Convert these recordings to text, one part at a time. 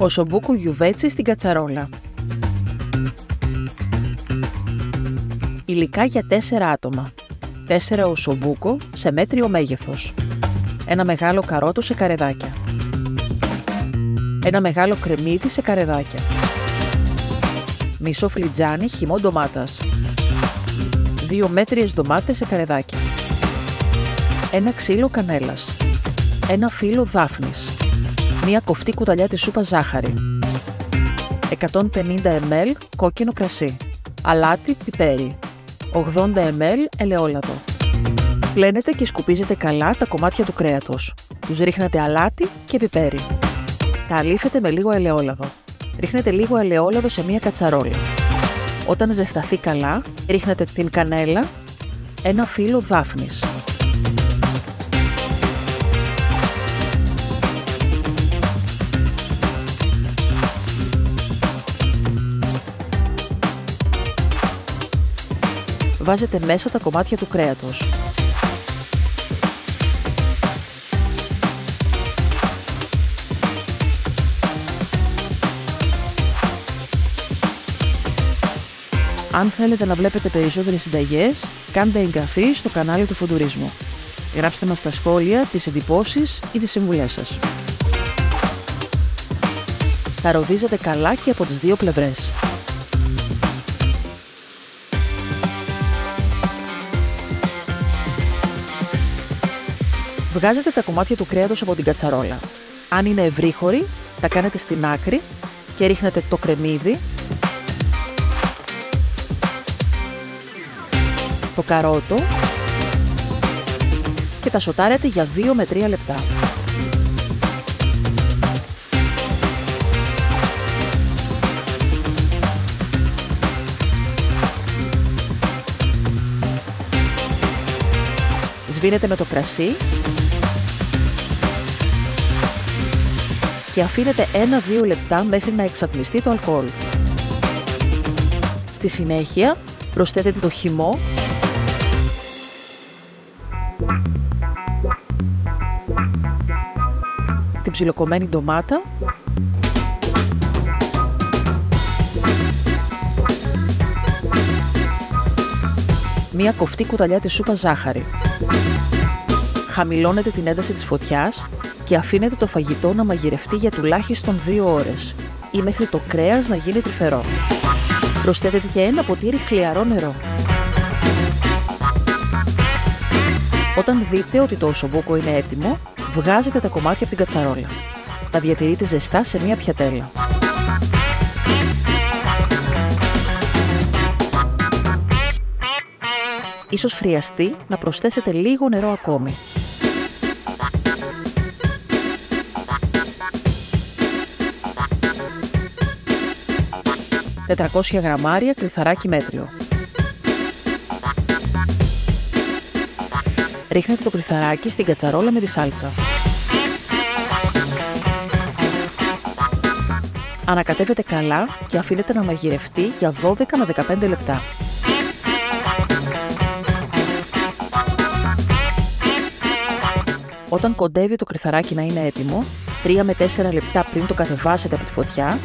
Οσομπούκο γιουβέτσι στην κατσαρόλα. Υλικά για 4 άτομα. 4 οσομπούκο σε μέτριο μέγεθος. Ένα μεγάλο καρότο σε καρεδάκια. Ένα μεγάλο κρεμμύδι σε καρεδάκια. Μισό φλιτζάνι χυμό ντομάτας. 2 μέτριες ντομάτες σε καρεδάκια. Ένα ξύλο κανέλας. Ένα φύλλο δάφνης. Μία κοφτή κουταλιά της σούπας ζάχαρη. 150 ml κόκκινο κρασί. Αλάτι, πιπέρι. 80 ml ελαιόλαδο. Πλένετε και σκουπίζετε καλά τα κομμάτια του κρέατος. Τους ρίχνετε αλάτι και πιπέρι. Τα αλείφετε με λίγο ελαιόλαδο. Ρίχνετε λίγο ελαιόλαδο σε μία κατσαρόλα. Όταν ζεσταθεί καλά, ρίχνετε την κανέλα, ένα φύλλο δάφνης. Βάζετε μέσα τα κομμάτια του κρέατος. Αν θέλετε να βλέπετε περισσότερες συνταγές, κάντε εγγραφή στο κανάλι του Φουντουρισμού. Γράψτε μας στα σχόλια τις εντυπώσεις ή τις συμβουλές σας. Τα ροδίζετε καλά και από τις 2 πλευρές. Βγάζετε τα κομμάτια του κρέατος από την κατσαρόλα. Αν είναι ευρύχωρη, τα κάνετε στην άκρη και ρίχνετε το κρεμμύδι, το καρότο και τα σοτάρετε για 2 με 3 λεπτά. Σβήνετε με το κρασί και αφήνετε 1-2 λεπτά μέχρι να εξατμιστεί το αλκοόλ. Στη συνέχεια προσθέτετε το χυμό, την ψιλοκομμένη ντομάτα, μία κοφτή κουταλιά της σούπας ζάχαρη. Χαμηλώνετε την ένταση της φωτιάς και αφήνετε το φαγητό να μαγειρευτεί για τουλάχιστον 2 ώρες ή μέχρι το κρέας να γίνει τρυφερό. Προσθέτετε και ένα ποτήρι χλιαρό νερό. Όταν δείτε ότι το οσομπούκο είναι έτοιμο, βγάζετε τα κομμάτια από την κατσαρόλα. Τα διατηρείτε ζεστά σε μία πιατέλα. Ίσως χρειαστεί να προσθέσετε λίγο νερό ακόμη. «400 γραμμάρια κρυθαράκι μέτριο». Ρίχνετε το κρυθαράκι στην κατσαρόλα με τη σάλτσα. Ανακατεύετε καλά και αφήνετε να μαγειρευτεί για 12 με 15 λεπτά. Όταν κοντεύει το κρυθαράκι να είναι έτοιμο, 3 με 4 λεπτά πριν το κατεβάσετε από τη φωτιά,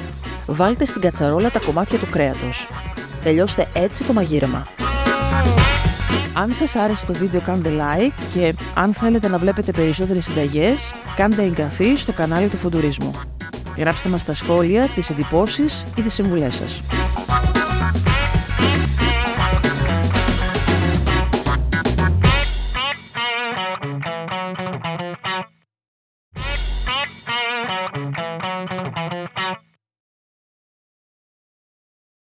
βάλτε στην κατσαρόλα τα κομμάτια του κρέατος. Τελειώστε έτσι το μαγείρεμα. Αν σας άρεσε το βίντεο κάντε like και αν θέλετε να βλέπετε περισσότερες συνταγές, κάντε εγγραφή στο κανάλι του Φουντουρισμού. Γράψτε μας στα σχόλια τις εντυπώσεις ή τις συμβουλές σας.